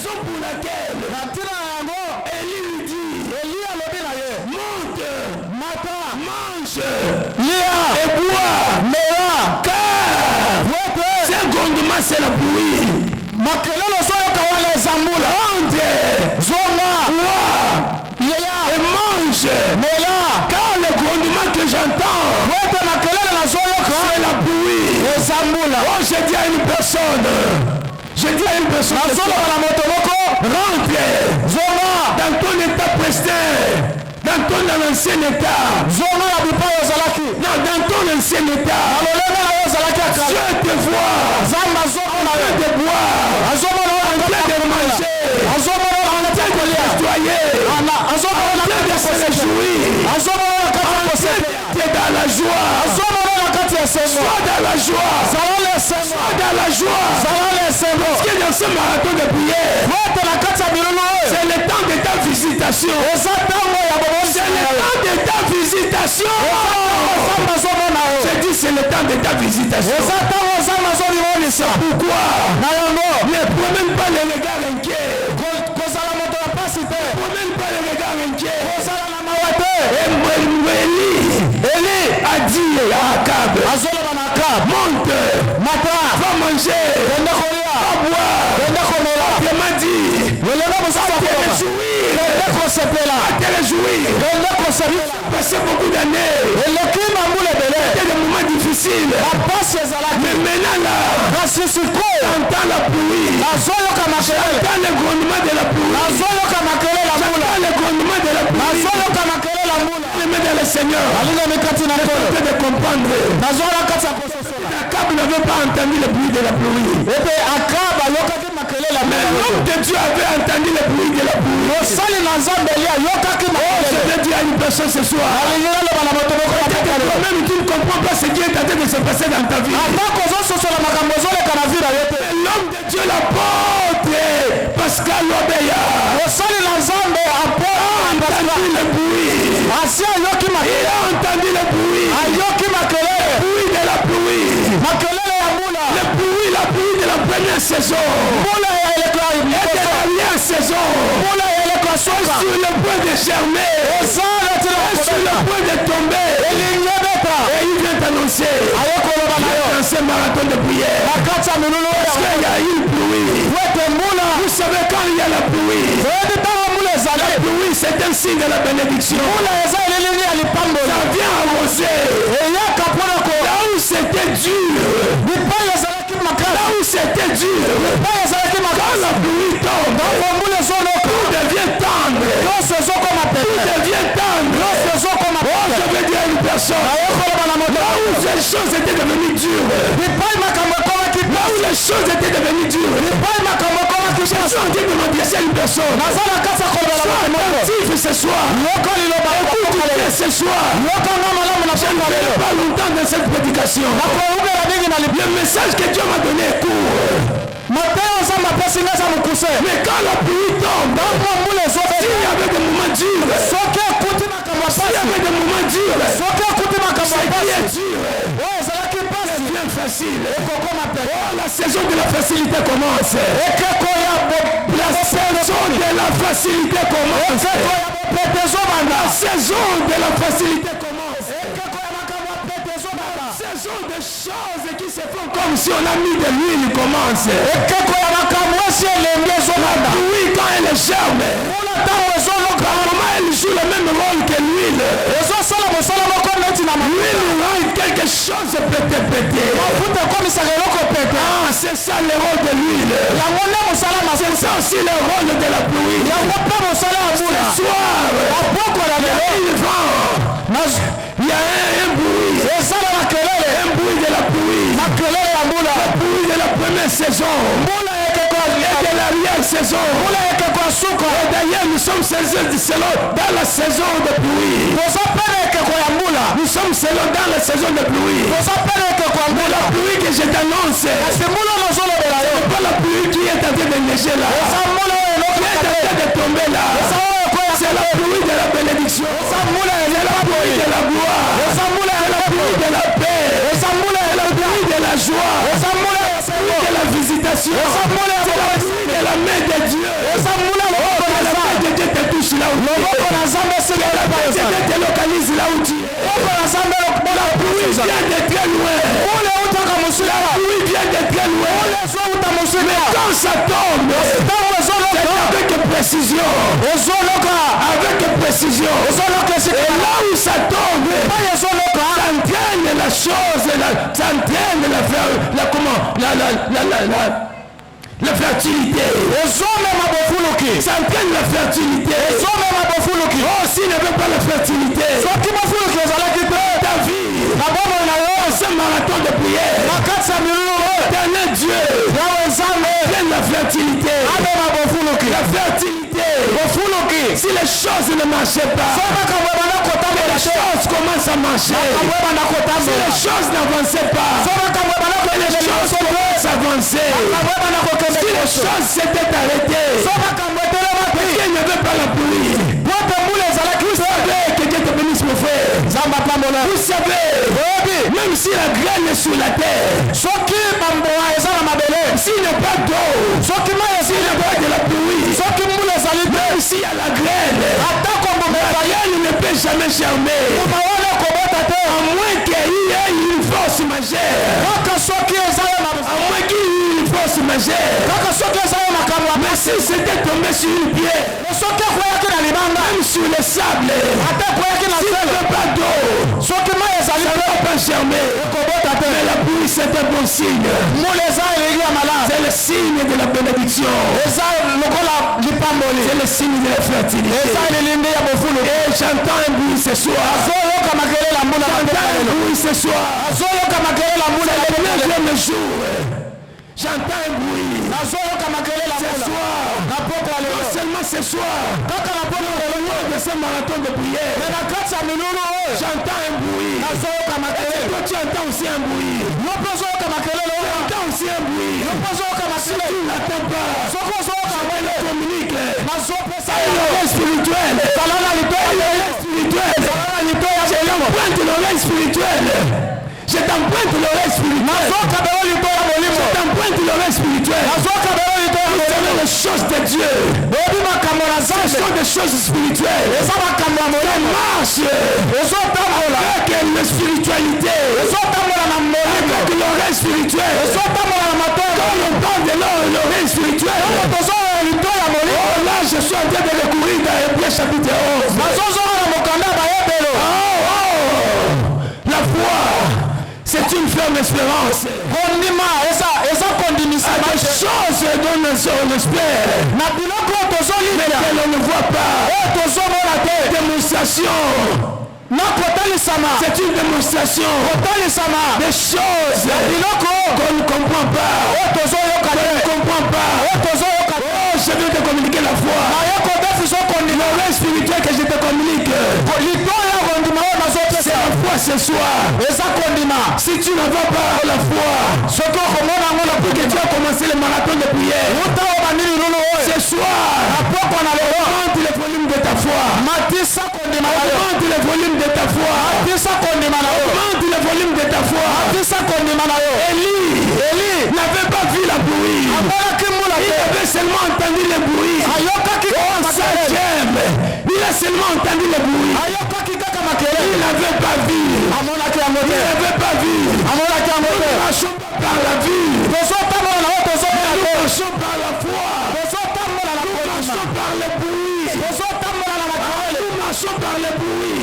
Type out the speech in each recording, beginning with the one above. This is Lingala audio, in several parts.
raison pour laquelle Élie lui dit, monte, mange, et bois, car c'est un grondement, c'est la pluie. Monte, et mange, car le grondement que j'entends, c'est la pluie. Oh, je dis à une personne, rentre dans ton état prestin, dans ton ancien état, non, dans ton ancien état. Dieu te voit en train de boire, en train de manger, en train de nettoyer, en train de se réjouir, t'es dans la joie. Sois dans la joie. Sois dans la joie. Parce que dans ce marathon de prière, c'est le temps de ta visitation. C'est le temps de ta visitation. Je dis c'est le temps de ta visitation. C'est pourquoi ne promène pas les regards inquiets. Ne promène pas les regards inquiets. Élie a dit à Akab, monte, va manger, va boire, il m'a dit, te réjouir, passer beaucoup d'années, c'était des moments difficiles, mais maintenant là, j'entends la pluie, j'entends le grondement de la pluie, j'entends le grondement de la pluie. Dans le Seigneur, de comprendre. Akab n'avait pas entendu le bruit de la pluie. Mais l'homme de Dieu avait entendu le bruit de la pluie. Je vais dire à une personne ce soir, toi-même tu ne comprends pas ce qui est en train de se passer dans ta vie. L'homme de Dieu, l'apôtre Pascal Obeya, a entendu le bruit. Il a entendu le bruit. Le bruit de la pluie. Le bruit, la pluie de la première saison. Et de la dernière saison. Sur le point de germer. Sur le point de tomber. Et il vient t'annoncer. Dans ce marathon de prière. Parce qu'il y a une pluie. Vous savez quand il y a la pluie. La pluie, c'est un signe de la bénédiction. Ça vient arroser. Là où c'était dur. Là où c'était dur. Quand la pluie tombe, tout devient tendre. Tout devient tendre. Oh, je veux dire à une personne. Là où les choses étaient devenues dures. Là où les choses étaient devenues dures. Je suis en train de m'adresser à une personne. Sois attentif ce soir. Écoute ce soir. Je ne vais pas longtemps dans cette prédication. Le message que Dieu m'a donné est court. Mais quand la pluie tombe, s'il y avait des moments durs, s'il y avait des moments durs, ce qui est dur, c'est bien facile. Oh, la saison de la facilité commence. La saison de la facilité commence. La saison de la facilité commence. Saison de choses qui se font comme si on a mis de l'huile commence. La pluie quand elle germe, comment elle joue le même rôle que l'huile. L'huile rend quelque chose pété. Ah, c'est ça le rôle de l'huile. C'est ça aussi le rôle de la pluie. Ce soir, il y a un bruit. Un bruit de la pluie. La pluie de la première saison. Et de l'arrière-saison. Et d'ailleurs, nous sommes selon dans la saison de pluie. Nous sommes selon dans la saison de pluie. Mais la pluie que je t'annonce, c'est pas la pluie qui est en train de neiger là. Qui est en train de tomber là. C'est la pluie de la bénédiction. C'est la pluie de la gloire. C'est la pluie de la paix. C'est la pluie de la joie. C'est la pluie de la visitation. C'est la pluie de Que la main de Dieu. Que la main de Dieu te touche là où tu es. Que la main de Dieu te localise là où tu es. La pluie vient de très loin. La pluie vient de très loin. Mais quand ça tombe, c'est avec précision. Avec précision. Et là où ça tombe, ça entraîne la chose, ça entraîne la fertilité. Ça entraîne la fertilité. Oh, s'il ne veut pas la fertilité, ta vie, ce marathon de prière, éternel Dieu, donne la fertilité. La fertilité. Si les choses ne marchaient pas, les choses commencent à marcher. Si les choses n'avançaient pas, les choses commencent à avancer. Si les choses s'étaient arrêtées, Dieu ne veut pas la pluie. Vous savez que Dieu te bénisse, mon frère. Vous savez, même si la graine est sur la terre, s'il n'y a pas d'eau, s'il n'y a pas de la pluie, même s'il y a la graine ne peut jamais germer. À moins qu'il y ait une force majeure. À moins qu'il y ait une force majeure. Mais si c'était tombé sur une pierre, même sur le sable, s'il n'y a pas d'eau, ça ne va pas germer. Mais la pluie, c'est un bon signe. C'est le signe de la bénédiction. C'est le signe de la fertilité. Et j'entends un bruit ce soir. J'entends un bruit ce soir. C'est le 9e jour. J'entends un bruit. Ce soir. Non seulement ce soir. Au long de ce marathon de prière. J'entends un bruit. Et toi tu entends aussi un bruit. Tu entends aussi un bruit. Si tu n'attends pas, tu communiques. L'oreille spirituelle. Je t'emprunte l'oreille spirituelle. Je t'emprunte l'oreille spirituelle. Vous savez les choses de Dieu. Ce sont des choses spirituelles. Ça marche avec la spiritualité. Avec l'oreille spirituelle. Quand on parle de l'oreille spirituelle, oh là je suis en train de recourir dans Hébreux chapitre 11. La foi, c'est une ferme espérance. Des choses dont on espère, mais que l'on ne voit pas. Démonstration. C'est une démonstration des choses qu'on ne comprend pas. Oh, je veux te communiquer la foi. L'oreille spirituelle que je te communique, c'est la foi ce soir. Si tu ne vas pas la foi, pour que tu as commencé le marathon de prière, ce soir, augmente le volume de ta foi. Augmente le volume de ta foi. Augmente le volume de ta foi. Élie n'avait pas vu la pluie. Il avait seulement entendu le bruit. Il a seulement entendu le bruit. Il n'avait pas vu. Nous marchons par la vue. Nous marchons par la foi. Nous marchons par le bruit. Nous marchons par le bruit. Nous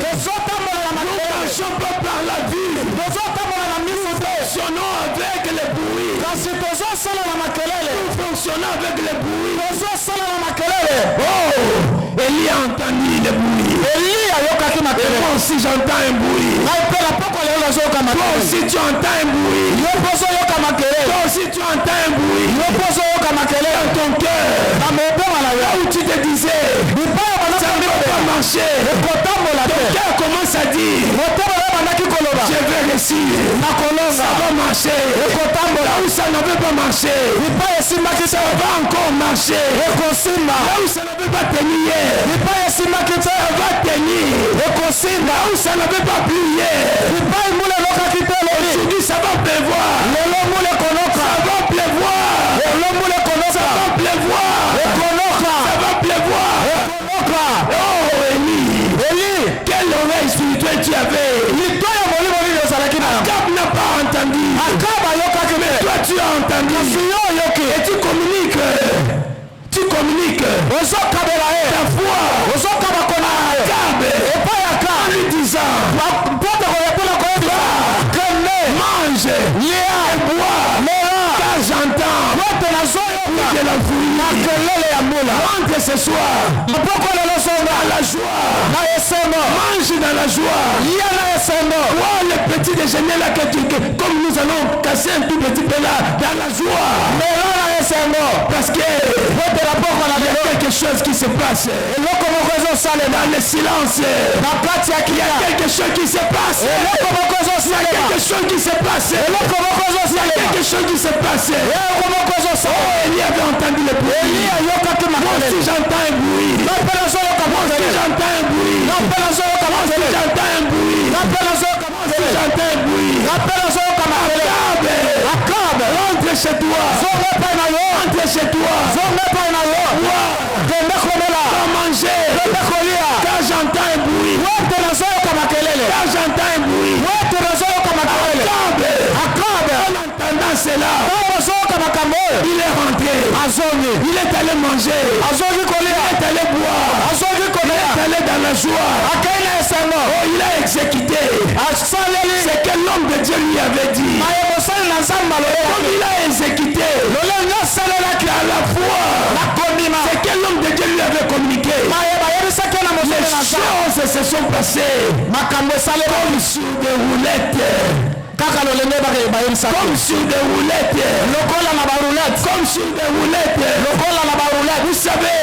marchons pas par la vue. Nous fonctionnons avec le bruit. Nous fonctionnons avec le bruit. Oh, Élie a entendu le bruit. Et moi aussi j'entends un bruit. Toi aussi tu entends un bruit. Toi aussi tu entends un bruit. Dans ton cœur. Là où tu te disais, ça ne va pas marcher. Ton cœur commence à dire, je vais réussir. Ça va marcher. Là où ça ne veut pas marcher, ça va encore marcher. Là où ça ne veut pas tenir, ça va tenir. Là où ça ne veut pas plier, aujourd'hui ça va pleuvoir. Ça va pleuvoir. Ça va pleuvoir. Ça va pleuvoir. Oh Élie, quelle oreille spirituelle tu avais. Akab n'a pas entendu. Mais toi tu as entendu. Et tu communiques. Tu communiques. Ta foi. Akab. En lui disant. Mange. Et bois. Car j'entends. De la folie. Rentre ce soir. Dans la joie. Mange dans la joie. Vois le petit déjeuner là comme nous allons casser un tout petit peu là dans la joie. Parce que il y a quelque chose qui se passe. Dans le silence. Il y a quelque chose qui se passe. Il y a quelque chose qui se passe. Il y a quelque chose qui se passe. Oh, Élie avait entendu le bruit. Moi aussi j'entends un bruit. Moi aussi j'entends un bruit. Moi aussi j'entends un bruit. Moi aussi j'entends un bruit. Akab, rentre chez toi. Rentre chez toi. Va manger. Car j'entends un bruit. Car j'entends un bruit. Akab, en entendant cela, il est rentré. Il est allé manger. Il est allé boire. Il est allé dans la joie. Oh, il a exécuté ce que l'homme de Dieu lui avait dit. Comme il a exécuté à la fois ce que l'homme de Dieu lui avait communiqué. Les choses se sont passées comme sur des roulettes. Comme sur des roulettes. Comme sur des roulettes. Vous savez,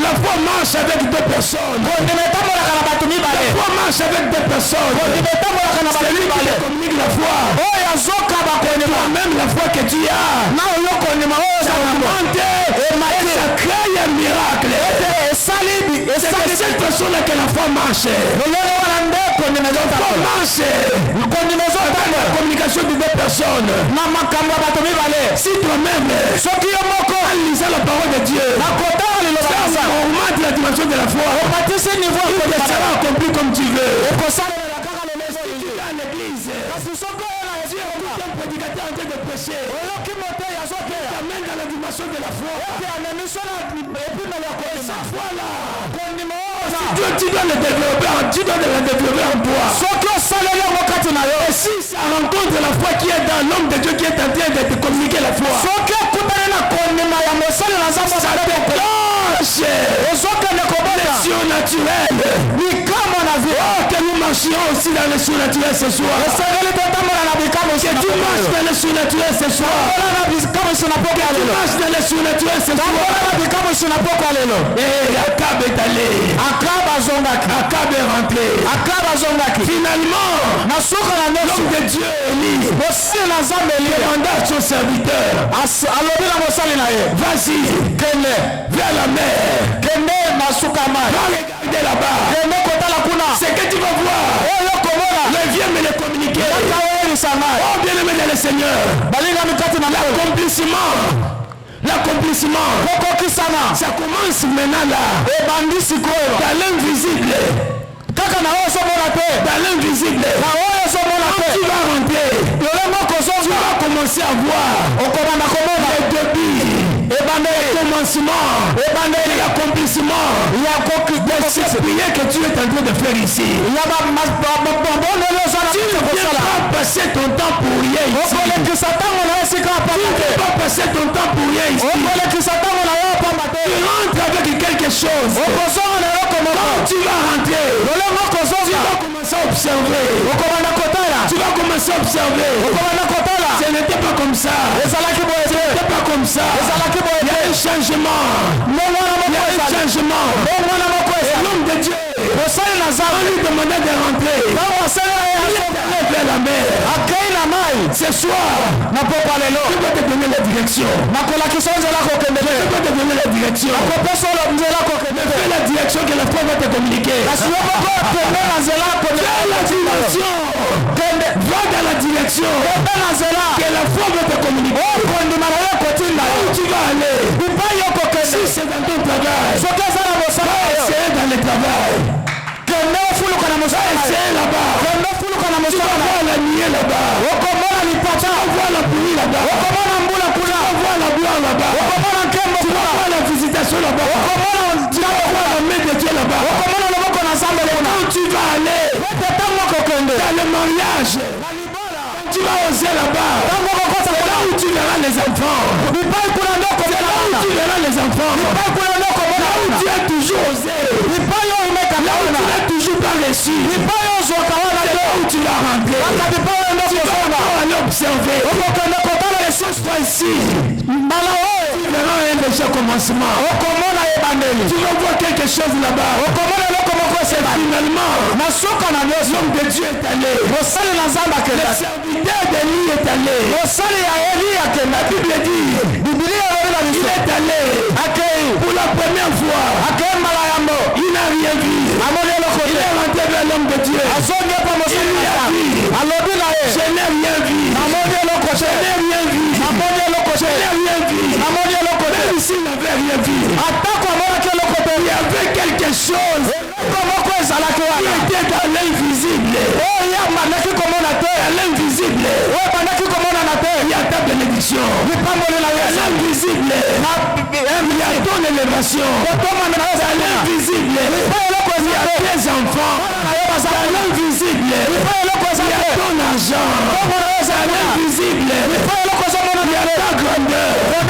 la foi marche avec deux personnes. La foi marche avec deux personnes. C'est lui qui communique la foi. Toi-même la foi que tu as. Ça augmente et ça crée un miracle. C'est de cette personne-là que la foi marche. La foi marche. La communication de deux personnes. Si toi-même, en lisant la parole de Dieu, ça augmente la dimension de la foi. Il te sera accompli comme tu veux. À l'église, tu écoutes un prédicateur en train de prêcher. T'amène dans la dimension de la foi. Cette foi-là, tu dois le développer, tu dois le développer en toi. Et si ça rencontre la foi qui est dans l'homme de Dieu qui est en train de te communiquer la foi, ça te déclenche le surnaturel. Oh, que nous marchions aussi dans le surnaturel ce soir. Que tu marches dans le surnaturel ce soir. Que tu marches dans le surnaturel ce soir. Et Akab est allé. Akab est rentré. Finalement, l'homme de Dieu Élie demanda à son serviteur, vas-y, vers la mer. Va regarder là-bas. C'est que tu vas voir. Le vieux me le communiquer. Oh bien aimé dans le Seigneur. L'accomplissement. Ça commence maintenant là. Dans l'invisible. Dans l'invisible. Quand tu vas rentrer, tu vas commencer à voir le début. Le commencement et l'accomplissement de cette prière que tu es en train de faire ici. Tu ne viens pas passer ton temps pour rien ici. Tu ne viens pas passer ton temps pour rien ici. Tu rentres avec quelque chose. Quand tu vas rentrer, tu vas commencer à observer. Tu vas commencer à observer. Ce n'était pas comme ça. Ce n'était pas comme ça. Il y a un changement. L'homme de Dieu, on lui demandait de rentrer. Il est allé vers la mer. Ce soir, tu vas te donner la direction. Tu vas te donner la direction. Fais la direction que la foi va te communiquer. Fais la dimension. Va dans la dimension. direction que la foi va te communiquer. Où tu vas aller? Si c'est dans ton travail, c'est dans le travail. C'est là-bas. Tu vas voir la nuée là-bas. Tu vas voir la pluie là-bas. Tu vas voir la gloire là-bas. Tu vas voir la visitation là-bas. Tu vas voir la main de Dieu là-bas. Quand tu vas aller dans le mariage, tu vas oser là-bas. C'est là où tu verras les enfants. C'est là où tu verras les enfants. Là où tu as toujours osé. Là où tu n'as toujours pas reçu. C'est là où tu vas rentrer. Tu vas aller observer. Les choses sont ici. Tu verras un léger commencement. Tu vas voir quelque chose là-bas. Finalement, l'homme de Dieu est allé. Le serviteur d'Élie est allé. La Bible dit, il est allé pour la première fois. Il n'a rien vu. Il est rentré vers l'homme de Dieu. Il lui a dit, je n'ai rien vu. Je n'ai rien vu. Je n'ai rien vu. Même s'il n'avait rien vu, il y avait quelque chose qui était dans l'invisible. Dans l'invisible, il y a ta bénédiction. Dans l'invisible, il y a ton élévation. Dans l'invisible, il y a tes enfants. Dans l'invisible, il y a ton argent. Dans l'invisible, il y a ta grandeur. Dans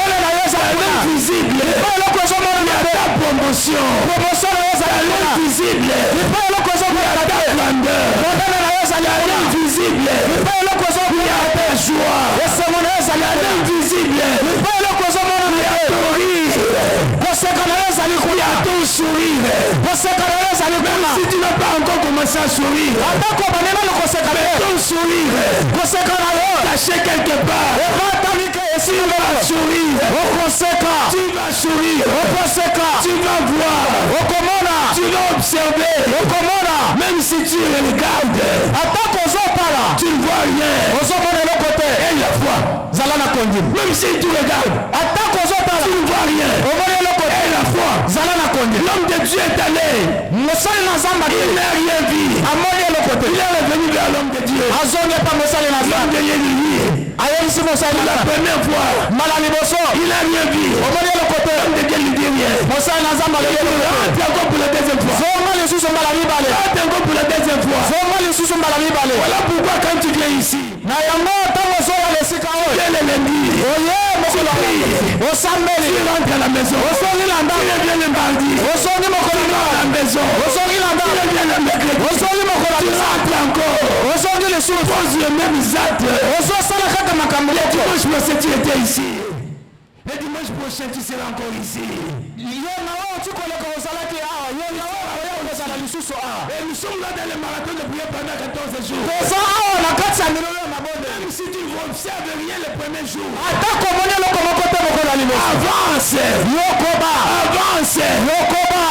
l'invisible, il y a ta promotion. Dans l'invisible, il y a ta grandeur. Dans l'invisible, il y a ta joie. Dans l'invisible, il y a ton rire. Il y a ton sourire. Même si tu n'as pas encore commencé à sourire, mais ton sourire caché quelque part, tu vas sourire. Tu vas sourire. Tu vas voir. Tu vas observer. Même si tu regardes, tu ne vois rien. Et la foi, même si tu regardes, tu ne vois rien. Et la foi, l'homme de Dieu est allé. Il n'a rien vu. Il est revenu vers l'homme de Dieu. L'homme de Dieu, la première fois, il n'a rien vu. L'homme de Dieu lui dit rien. Rentre encore pour la deuxième fois. Rentre encore pour la deuxième fois. Voilà pourquoi quand tu viens ici, quel est lundi? Tu rentres à la maison. Tu reviens le mardi. Tu rentres à la maison. Tu reviens le mercredi. Tu rentres encore. Pose le même acte. Le dimanche prochain tu étais ici. Le dimanche prochain tu seras encore ici. Et nous sommes là dans le marathon de prière pendant 14 jours. Même si tu n'observes rien le premier jour, avance. Avance.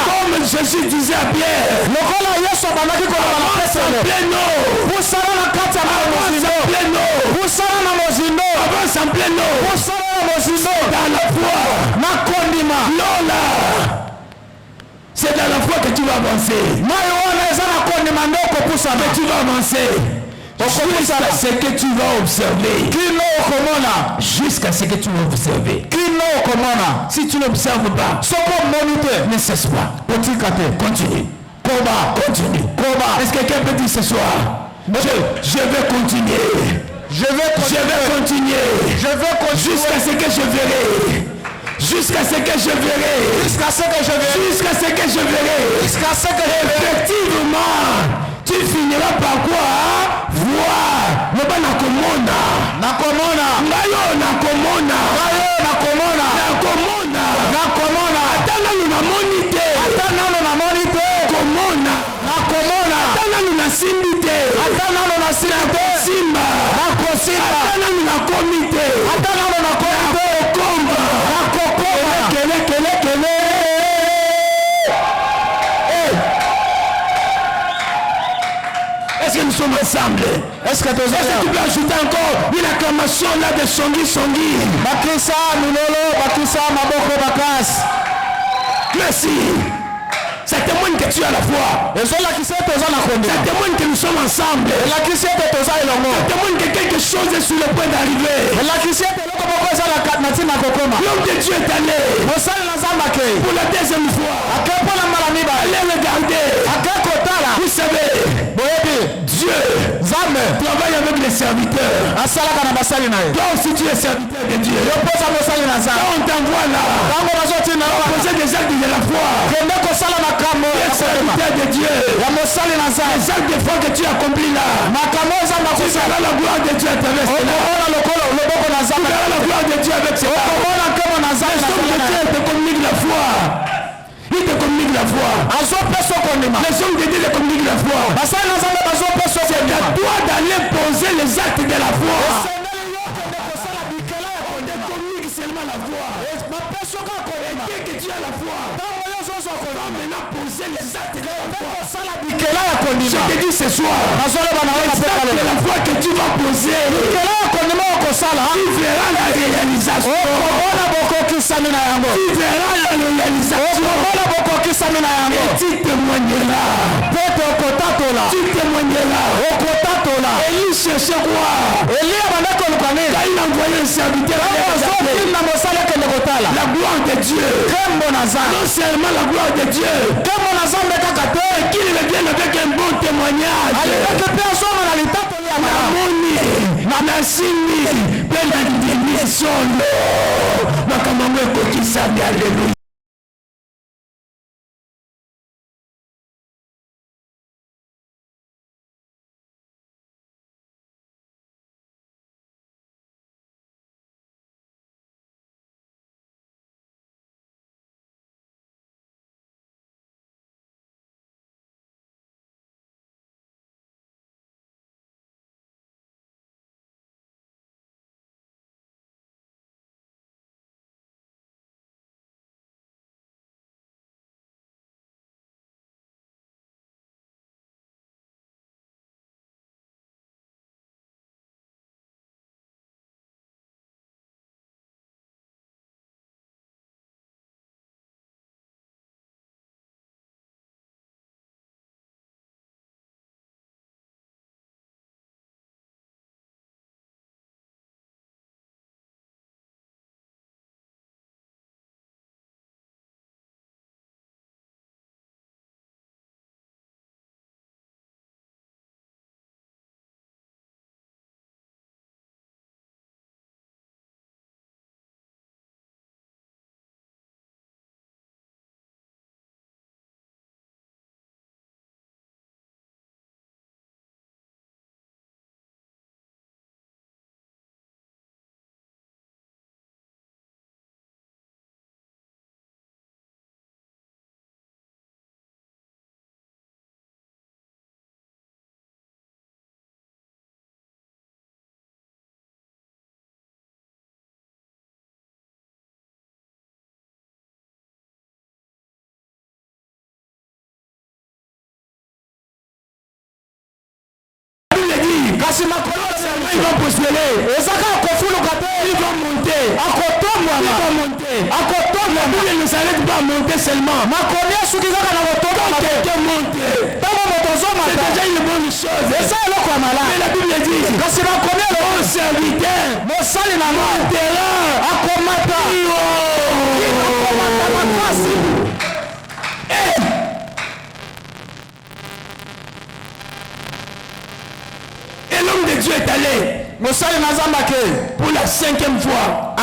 Comme Jésus disait à Pierre, avance en plein eau. Avance en plein eau. Dans la foi. Lola. C'est dans la foi que tu vas avancer. Que tu vas avancer. Jusqu'à ce que tu vas observer. Jusqu'à ce que tu vas observer. Si tu n'observes pas, ne cesse pas. Continue. Continue. Est-ce que quelqu'un peut dire ce soir, je vais continuer. Je vais continuer. Jusqu'à ce que je verrai. Jusqu'à ce que je verrai. Effectivement, tu finiras par quoi? Voir. Nakomona. Atana luna monite. Komona. Atana luna simite. Simba. Atana luna komite. Komba. Est-ce que nous sommes ensemble? Est-ce que tu peux ajouter encore une acclamation là de Songi Songi? Bakisa Milolo, Bakisa Maboko Bakas. Merci. Ça témoigne que tu as la foi. Ça témoigne que nous sommes ensemble. Ça témoigne que quelque chose est sur le point d'arriver. L'homme de Dieu est allé pour la deuxième fois. Allez regarder. Vous savez, Dieu travaille avec les serviteurs. Toi aussi tu es serviteur de Dieu. Quand on t'envoie là, on poser des actes de la foi. Tu es serviteur de Dieu. Les actes de foi que tu accomplis là, tu verras la gloire de Dieu à travers cela. Tu verras la gloire de Dieu avec cela. Les hommes de Dieu te communiquent la foi. Il te communique la foi. Les hommes de Dieu te communiquent la foi. C'est à toi d'aller poser les actes de la foi. On te communique seulement la foi. Et dès que tu as la foi, maintenant poser les actes de la foi. Je te dis ce soir, les actes de la foi que tu vas poser, tu verras la réalisation. Tu verras la réalisation. Et tu témoigneras. Tu témoigneras. Élie cherchait quoi? Quand il a envoyé un serviteur, la gloire de Dieu. Non seulement la gloire de Dieu, et qu'il revienne avec un bon témoignage. Alléluia. Il va postuler. Il va monter. Il va monter. La Bible ne s'arrête pas à monter seulement. Quand quelqu'un monte, c'est déjà une bonne chose. Mais la Bible dit, mon serviteur et l'homme de Dieu est allé pour la 5e fois.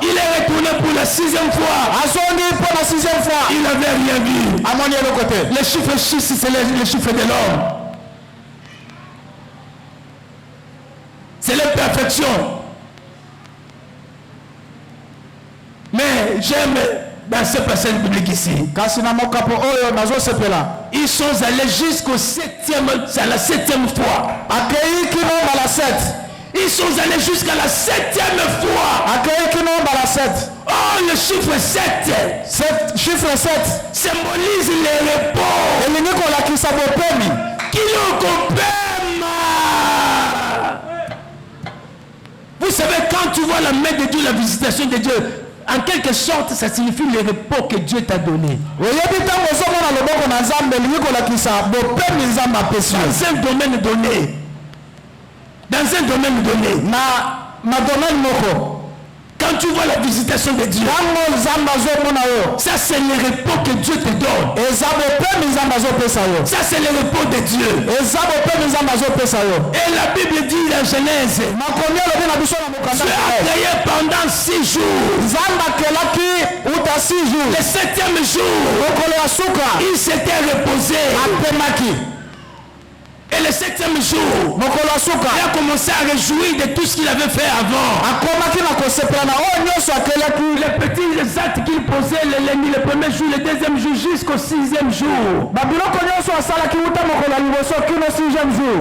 Il est retourné pour la 6e fois. Il n'avait rien vu. Les chiffres 6, c'est les chiffres de l'homme. C'est l'imperfection. Mais j'aime dans ces personnes publiques ici. Ils sont allés jusqu'au 7e, c'est la 7e fois. Ils sont allés jusqu'à la 7e fois. Oh, le chiffre 7 symbolise les repos. Vous savez, quand tu vois la main de Dieu, la visitation de Dieu, en quelque sorte, ça signifie le repos que Dieu t'a donné. Dans un domaine donné. Dans un domaine donné. Quand tu vois la visitation de Dieu, ça c'est le repos que Dieu te donne. Ça c'est le repos de Dieu. Et la Bible dit dans Genèse, Dieu a créé pendant 6 jours. Le 7e jour, il s'était reposé. Et le 7e jour, il a commencé à réjouir de tout ce qu'il avait fait avant. Les petits actes qu'il posait le premier jour, le deuxième jour, jusqu'au 6e jour.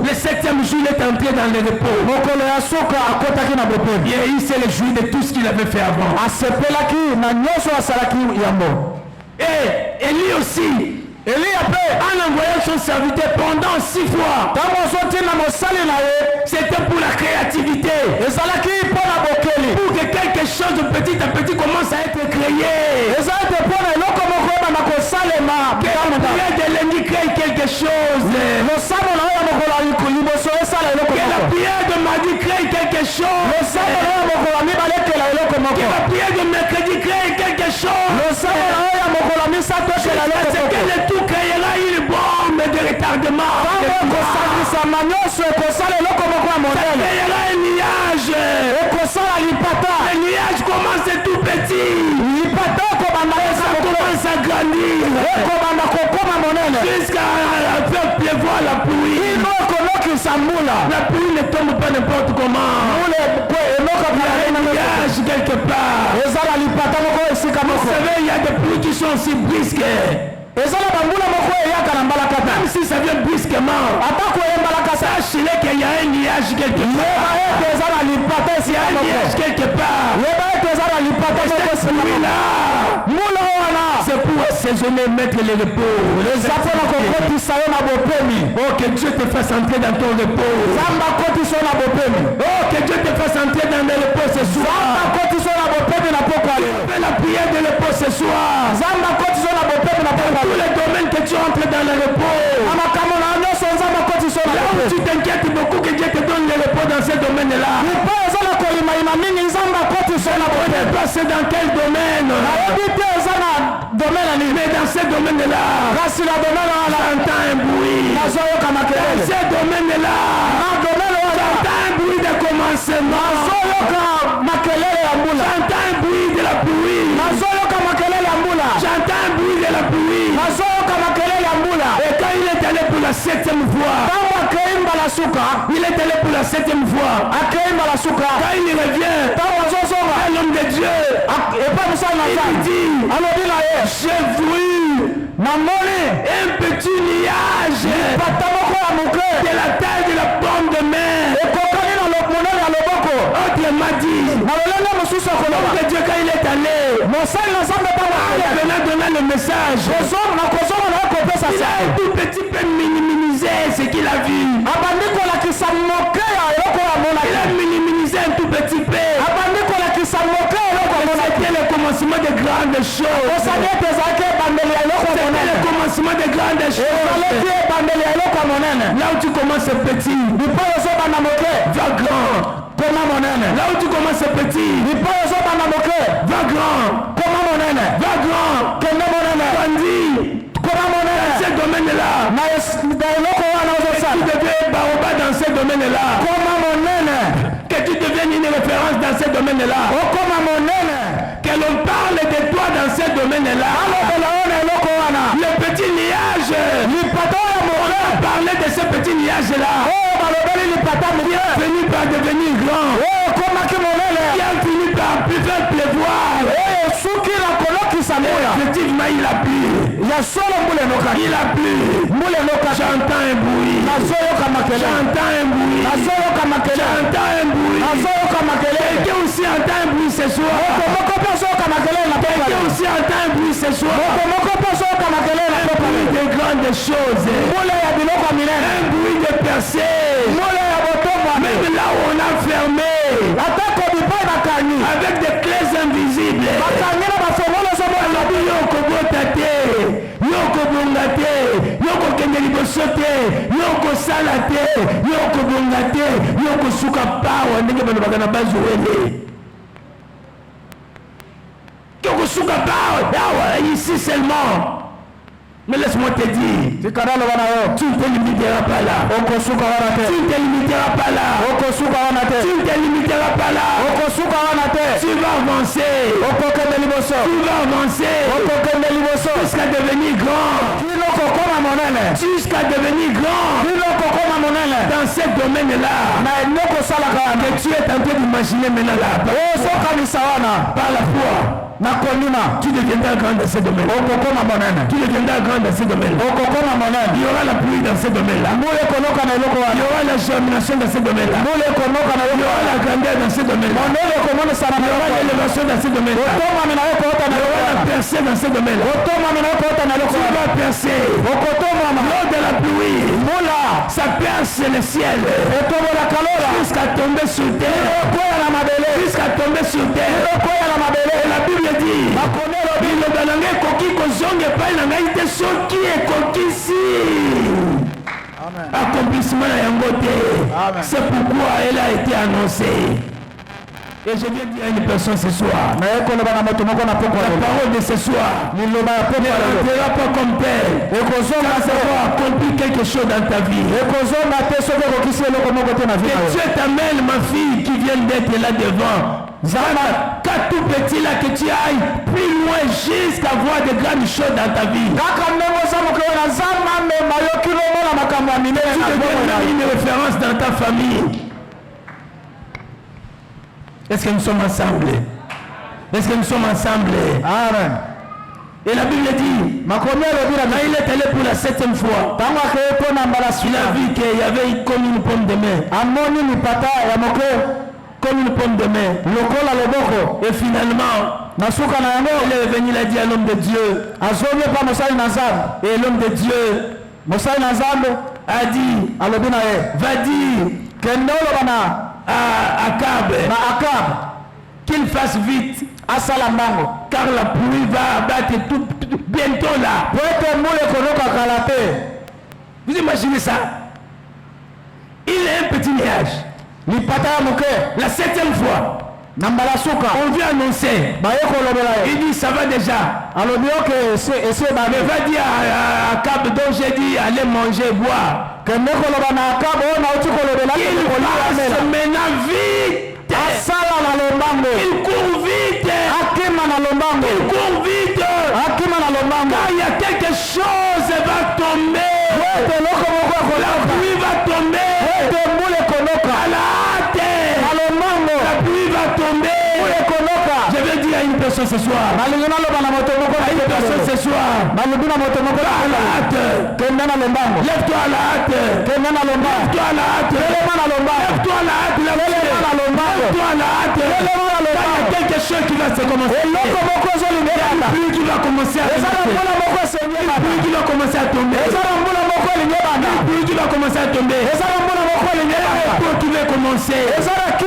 Le 7e jour, il est entré dans le repos. Et il s'est réjoui de tout ce qu'il avait fait avant. Et lui aussi, en envoyant son serviteur pendant 6 fois, c'était pour la créativité, pour que quelque chose de petit à petit commence à être créé. Que la prière de l'ennemi crée quelque chose. Que la prière de mardi crée quelque chose. Que la prière de mercredi crée quelque chose. C'est que le tout créera une bombe de retardement. Ça créera un nuage. Le nuage commence tout petit. Ça commence à grandir. Jusqu'à faire pleuvoir la pluie. La pluie ne tombe pas n'importe comment. Il y a un nuage quelque part. Vous savez, il y a des pluies qui sont aussi brisques. Même si ça vient brusquement, sachez qu'il y a un nuage quelque part. Il y a un nuage quelque part. Cette pluie-là, c'est pour assaisonner, mettre le repos. Oh, que Dieu te fasse entrer dans ton repos. Oh, que Dieu te fasse entrer dans le repos ce soir. Fais la prière de repos ce soir. Dans tous les domaines que tu entres dans le repos. Là où tu t'inquiètes beaucoup que Dieu te donne le repos dans ce domaine-là. C'est dans quel domaine? Mais dans ce domaine-là, j'entends un bruit. Dans ce domaine-là, j'entends un bruit de commencement. J'entends un bruit de la pluie. J'entends un bruit de la pluie. Et quand il est allé pour la 7e fois, il est allé pour la 7e fois. Quand il revient, l'homme de Dieu, il dit, j'ai vu un petit nuage de la taille de la pomme de main. Autrement dit, l'homme de Dieu, quand il est allé, il venait donner le message. Il a un tout petit peu minimisé ce qu'il a vu. Il a minimisé un tout petit peu. C'était le commencement de grandes choses. C'était le commencement de grandes choses. Là où tu commences petit, va grand. Là où tu commences petit, va grand. Va grand. Grandis. Dans ce domaine-là, que tu deviens baoba dans ce domaine-là, que tu deviennes une référence dans ce domaine-là, que l'on parle de toi dans ce domaine-là. Le petit nuage, on a parlé de ce petit nuage-là, qui a fini par devenir grand, qui a fini par plus faire pleuvoir. Effectivement, il a plu. Il a plu. J'entends un bruit. J'entends un bruit. J'entends un bruit. Quelqu'un aussi entend un bruit ce soir. Quelqu'un aussi entend un bruit ce soir. Un bruit de grandes choses. Un percé. Même là où on a fermé. Avec des clés invisibles. Yoko botate. Yoko bongate. Yoko kendelibosote. Yoko salate. Yoko bongate. Yoko suka power. Ndenge bano bakana bazuele. Yoko suka power. Ici seulement. Mais laisse-moi te dire, tu ne te limiteras pas là. Tu ne te limiteras pas là. Tu ne te limiteras pas là. Tu vas avancer. Tu vas avancer. Jusqu'à devenir grand. Jusqu'à devenir grand. Dans ce domaine-là. Que tu es en train d'imaginer maintenant là. Par la foi. Tu deviendras grand dans ce domaine. Tu deviendras grand dans ce domaine. Il y aura la pluie dans ce domaine-là. Il y aura la germination dans ce domaine-là. Il y aura la grandeur dans ce domaine-là. Il y aura l'élévation dans ce domaine-là. Il y aura la percée dans ce domaine-là. Tu vas percer. Lors de la pluie, ça perce le ciel. Jusqu'à tomber sur terre. Jusqu'à tomber sur terre. Et la Bible dit, accomplissement c'est pourquoi elle a été annoncée. Et je viens dire à une personne ce soir, la parole de ce soir ne rentrera pas comme père. Ça va accomplir quelque chose dans ta vie. Que Dieu t'amène, ma fille, qui vient d'être là devant. Quand tout petit là, que tu ailles plus loin jusqu'à voir de grandes choses dans ta vie. Tu deviens une référence dans ta famille. Est-ce que nous sommes ensemble? Est-ce que nous sommes ensemble? Amen. Et la Bible dit, quand il est allé pour la 7e fois, il a vu qu'il y avait comme une pomme de main. Comme une pomme de main. Et finalement, il est venu, il a dit à l'homme de Dieu. Et l'homme de Dieu a dit, va dire à Akab qu'il fasse vite car la pluie va abattre tout bientôt là. Vous imaginez ça? Il est un petit nuage. La 7e fois, on vient annoncer. Il dit ça va déjà. Mais va dire à Akab dont j'ai dit allez manger, boire. Il passe maintenant vite. Il court vite. Il court vite. Car il y a quelque chose va tomber. La pluie va tomber. À la hâte. La pluie va tomber. Je vais dire à une personne ce soir. À une personne ce soir. À la hâte. Lève-toi à la hâte. Lève-toi à la hâte. Lève-toi à la hâte. Lève-toi à la hâte. Il y a quelque chose qui va se commencer. Il y a une pluie qui va commencer à tomber. Une pluie qui va commencer à tomber. Une pluie qui va commencer à tomber. Un qui va commencer. Qui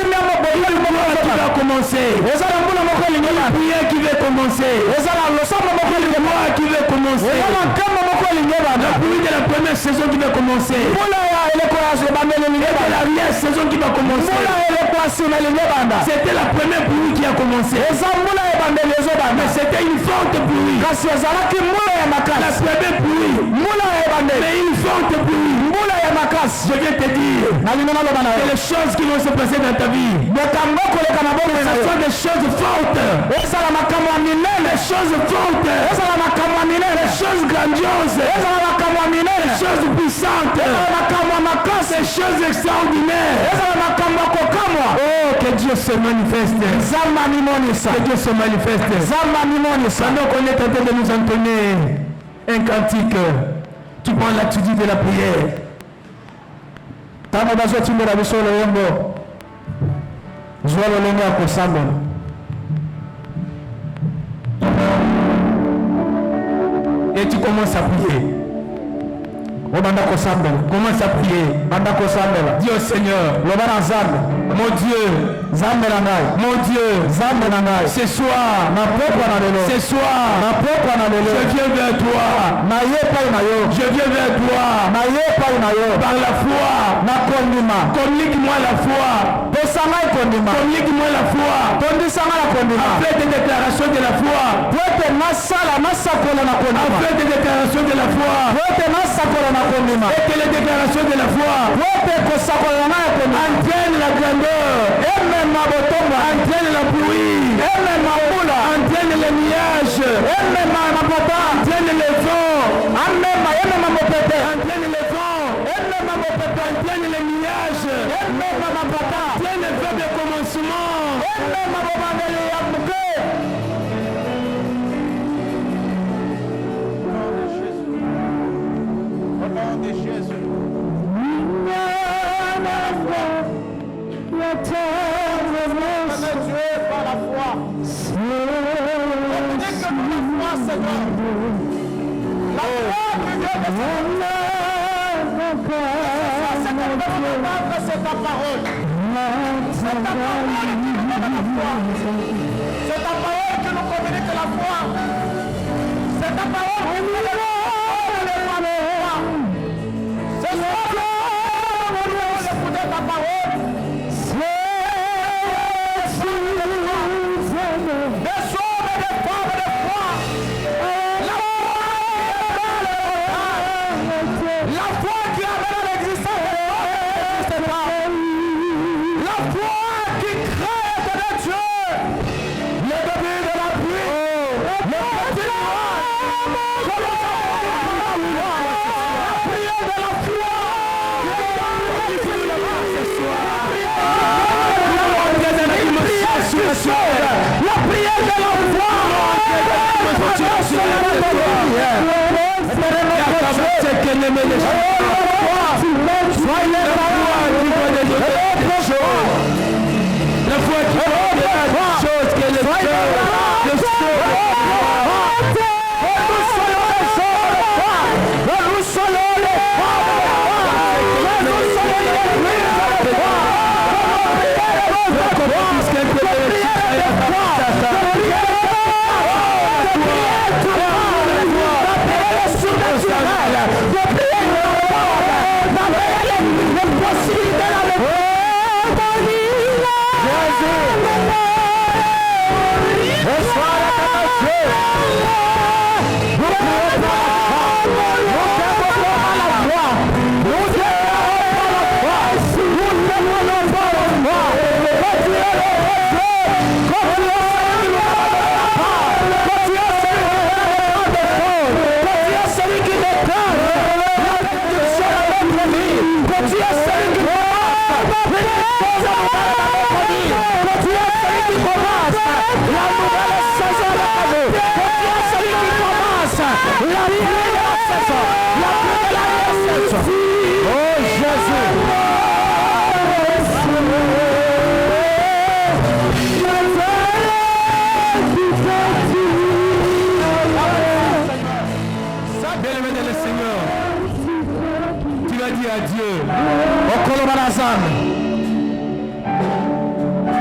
va commencer. La prière qui va commencer. La qui va commencer. La pluie de la première saison qui va commencer. Et la saison qui va commencer. C'était la première pluie qui a commencé. Mais c'était une forte pluie. La première pluie. Mais une forte pluie. Je viens te dire que les choses qui vont se passer dans ta vie, que ce sont des choses fortes, des choses fortes, des choses grandioses, des choses puissantes, des choses extraordinaires. Oh, que Dieu se manifeste. Que Dieu se manifeste. Pendant qu'on est en train de nous entonner un cantique, tu prends l'attitude de la prière. Et tu commences à prier. Commence à prier. Dis au Seigneur, mon Dieu, mon Dieu, ce soir, je viens vers toi. Je viens vers toi. Par la foi, communique-moi la foi. Communique-moi la foi. Après des déclarations de la foi. Après des déclarations de la foi. Et que les déclarations de la foi entraînent la grandeur, entraînent la pluie, entraînent les nuages, entraînent les vents, entraînent les nuages, entraînent le feu de commencement. Par la foi. Seigneur. La foi qui vient de c'est ta parole. C'est ta parole qui nous donne la foi. C'est ta parole qui nous communique la foi. C'est ta parole qui nous donne la foi. C'est ta parole qui nous écouter ta parole. La prière de la foi. La foi qui chose que le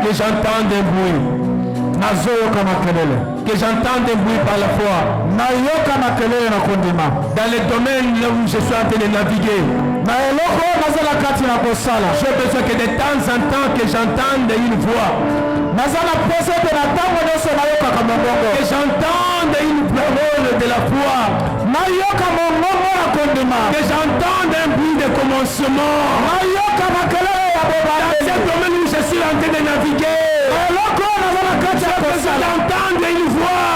que j'entende un bruit. Que j'entende un bruit par la foi. Dans le domaine où je suis en train de naviguer, j'ai besoin que de temps en temps que j'entende une voix. Que j'entende une parole de la foi. Que j'entende un bruit de commencement. Dans ce domaine où je suis en train de naviguer, j'entends une voix.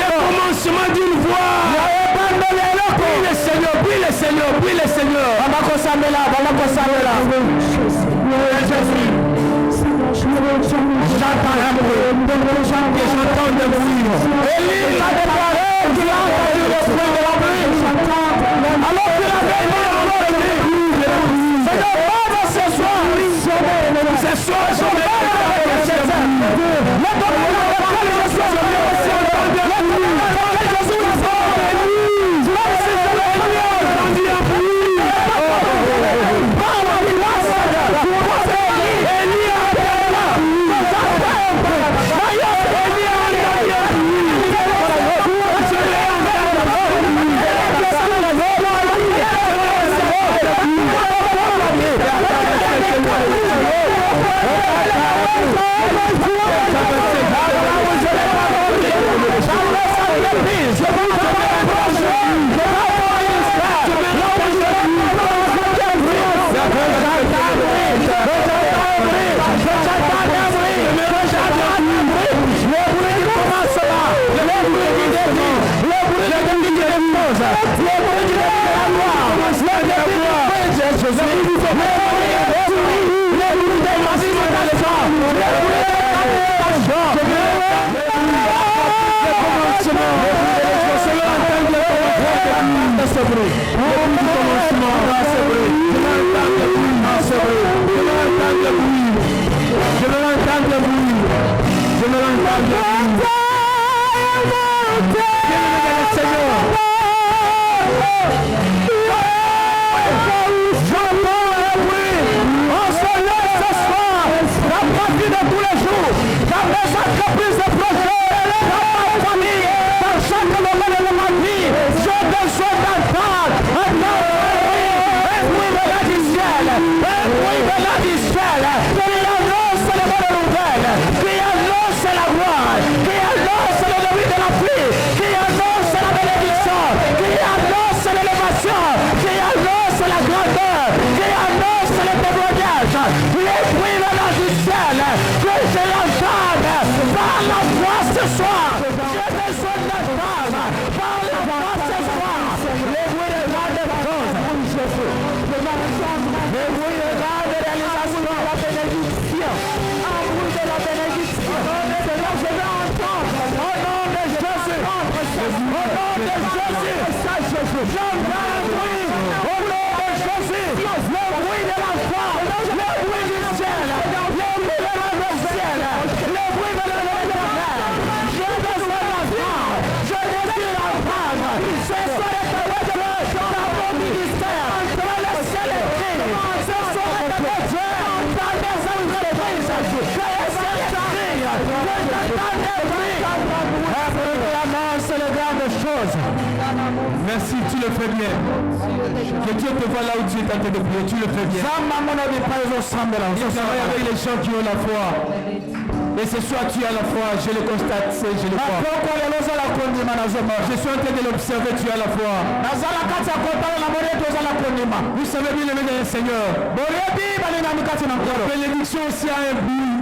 Le commencement d'une voix. Prie le Seigneur, prie le Seigneur, prie le Seigneur. J'entends un bruit. J'entends un bruit. Élie a déclaré qu'il a entendu le bruit de la pluie. Alors qu'il avait dit Seigneur, pardon ce soir. Ce soir, je vais choses. Le bruit de la gloire. Le bruit de Jésus. Le bruit des manifestations. Le bruit des je veux l'entendre le bruit. Je veux l'entendre le bruit. Seigneur. J'entends le bruit. On se lève ce soir. La pratique de tous les jours. J'avais sa caprice de projet. Dans ma famille. Dans chaque domaine de ma vie. J'ai besoin d'entendre un bruit venant du ciel. Un bruit venant du ciel. Qui annonce les bonnes nouvelles. Qui annonce la gloire. Qui annonce le début de la pluie. Qui annonce la bénédiction. Qui annonce l'élévation. Qui annonce la grandeur. Qui annonce le témoignage. Les bruits venant du ciel. Que je l'entende par la voix ce soir. J'ai besoin d'entendre par la voix ce soir. Les bruits de grandes choses. Les bruits de grande réalisation de la bénédiction. Un bruit de la bénédiction. Seigneur, je vais entendre. Au nom de Jésus. Au nom de Jésus. J'entends un bruit. Au nom de Jésus. Le bruit de la foi. Le bruit du ciel. Le bruit de la ciel. Le bruit de l'éternel. Je besoin d'entendre. Je désire entendre. Ce sont les témoignages dans mon ministère. Dans le ciel et ce sont les témoignages dans mes entreprises. Que le ciel brille. Que l'éternel brille. C'est le grand de choses. Merci, tu le fais bien. Que Dieu te voit là où tu es en train de prier, tu le fais bien. Je travaille avec les gens qui ont la foi. Et ce soir tu as la foi, je le constate, je le crois. Je suis en train de l'observer, tu as la foi. Vous savez bien le meilleur Seigneur. La bénédiction aussi a un but.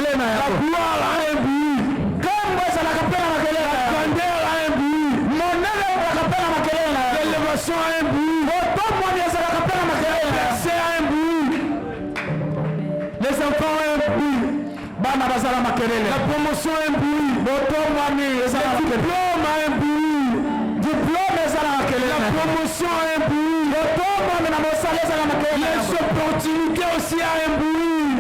La gloire a un but. L'élévation a un but. Verset a un but. Les enfants ont un but. La promotion a un but. Le diplôme a un but. La promotion a un but. Les opportunités aussi a un but.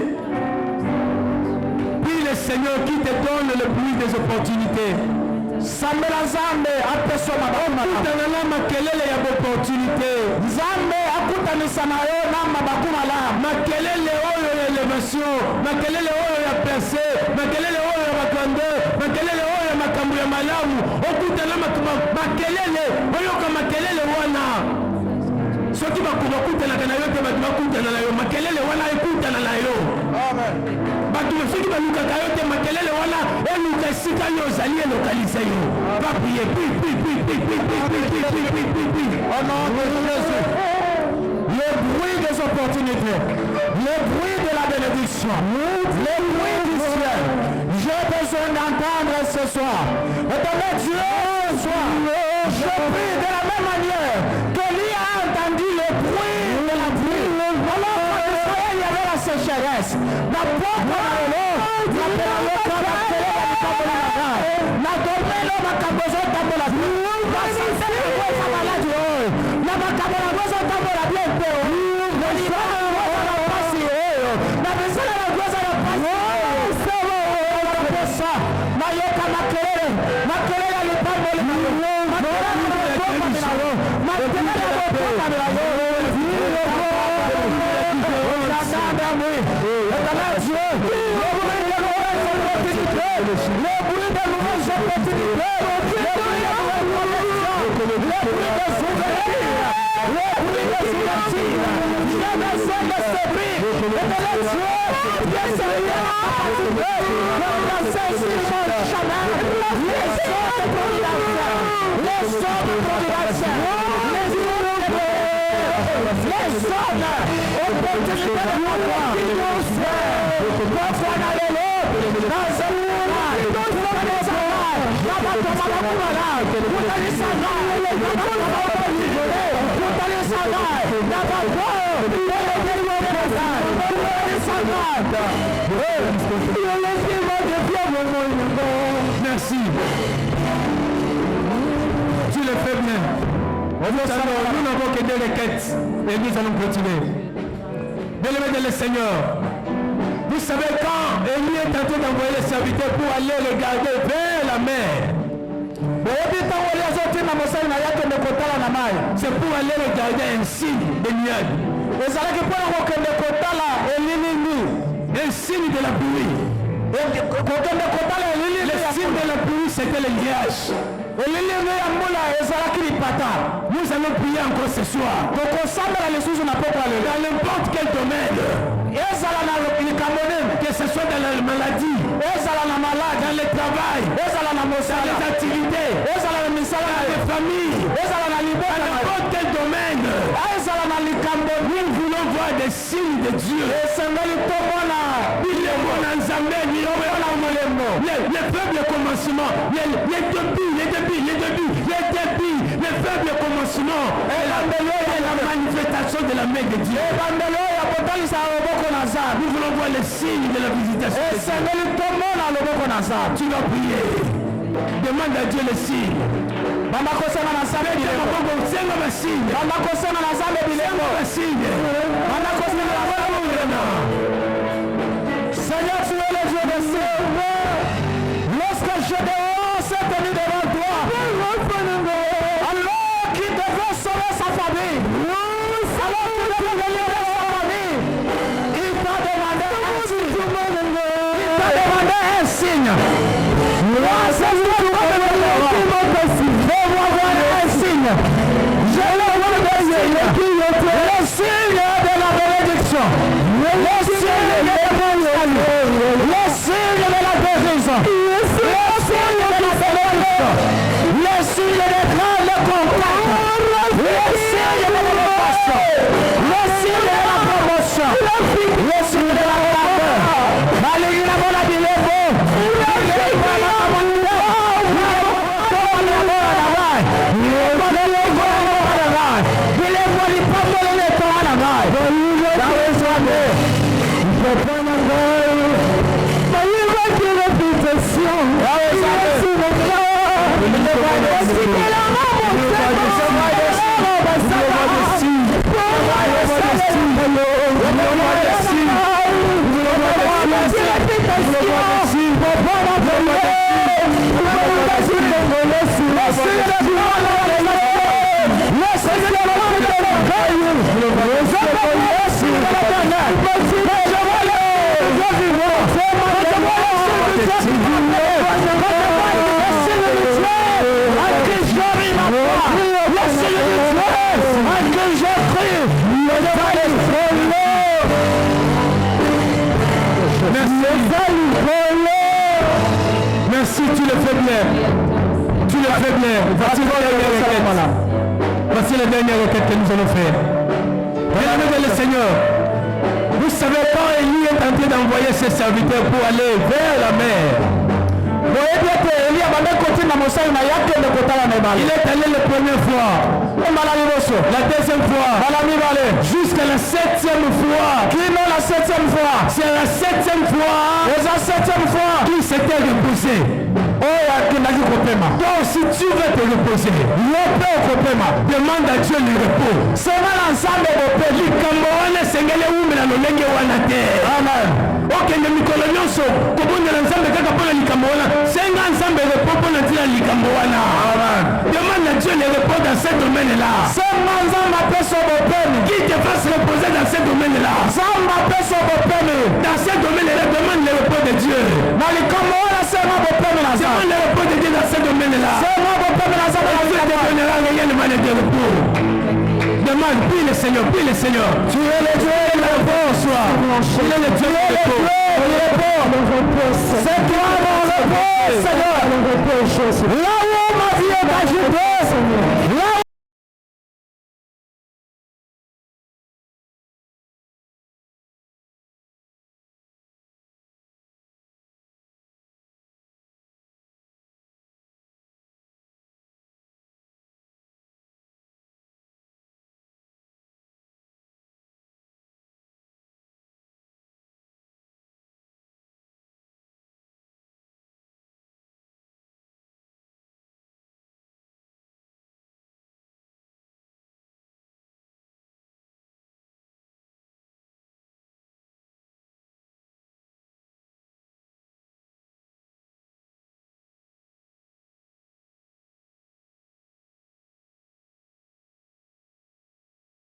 Puis le Seigneur qui te donne le but des opportunités. Sambela Zambe apesoma bakuna makelele ya opportunité. Zambe akutanisa nayo na mabakuma la makelele oyo ya elevation, makelele oyo ya percée, makelele oyo ya bakande, makelele oyo ya makambo ya malamu, okutana makelele oyo ka makelele wana. Soki bakutana na yo te bakutana na yo makelele wana ekutana na yo. Amen. Batu soki balukaka yo te makelele wana eluka sika yo ozali elokalize yo. Va prier, au nom de Jésus. Le bruit des opportunités, le bruit de la bénédiction, le bruit du ciel. J'ai besoin d'entendre ce soir. Éternel Dieu, ce soir, je prie de la même manière que lui a entendu le bruit de la pluie. Alors qu'Israël y avait la sécheresse. La porte Merci. Tu le fais bien. Nous n'avons que des requêtes et nous allons continuer. Bien-aimés le Seigneur, vous savez quand Élie est tenté d'envoyer les serviteurs pour aller regarder vers la mer. C'est pour aller regarder un signe de nuage. Un signe de la pluie. Le signe de la pluie, c'était le liage. Nous allons prier encore ce soir. Dans n'importe quel domaine. Que ce soit dans la maladie, dans le travail, dans les activités, dans les familles, dans n'importe quel domaine. Nous voulons voir des signes de Dieu. Les faibles commencements, les faibles commencements, et la manifestation de la main de Dieu. Nous voulons voir les signes de la visitation. Tu vas prier. Demande à Dieu les signes. Seigneur, tu es le Dieu des signes. Lorsque Gédéon s'est tenu devant toi, alors qu'il devait sauver sa famille, alors qu'il devait libérer sa famille, il t'a demandé un signe. Il t'a demandé un signe. Moi, c'est ce que tu vas me dire. Fais-moi voir un signe. Je le vois des signes. Le signe de la bénédiction. Le signe de la bénédiction. Le signe de la guérison. Le signe de la bénédiction. Le signe de grands contacts. Le signe de l'élévation. Le signe de la promotion. Le signe de la grandeur. Malgré la bonne Merci, tu le fais bien. Tu le fais bien. Voici la dernière requête que nous allons faire. Bien-aimés le Seigneur, vous savez quand Élie est tenté d'envoyer ses serviteurs pour aller vers la mer. Il est allé la première fois, la deuxième fois, jusqu'à la septième fois. C'est la septième fois qu'il s'était reposé. Donc si tu veux te reposer, demande à Dieu le repos. Ok, le mikolo nyonso kobondela nzambe kaka mpona likambo wana senga nzambe repos mpona ntina likambo wana. Demande à Dieu le repos dans ce domaine là. Qui te fasse reposer dans ce domaine là. Dans ce domaine là, demande le repos de Dieu. Demande le repos de Dieu dans ce domaine là. Dieu te donnera réellement de repos. Demande, prie le Seigneur, prie le Seigneur. Tu es le Dieu de la bonsoir. Il est le Dieu de repos. C'est toi mon repos, Seigneur.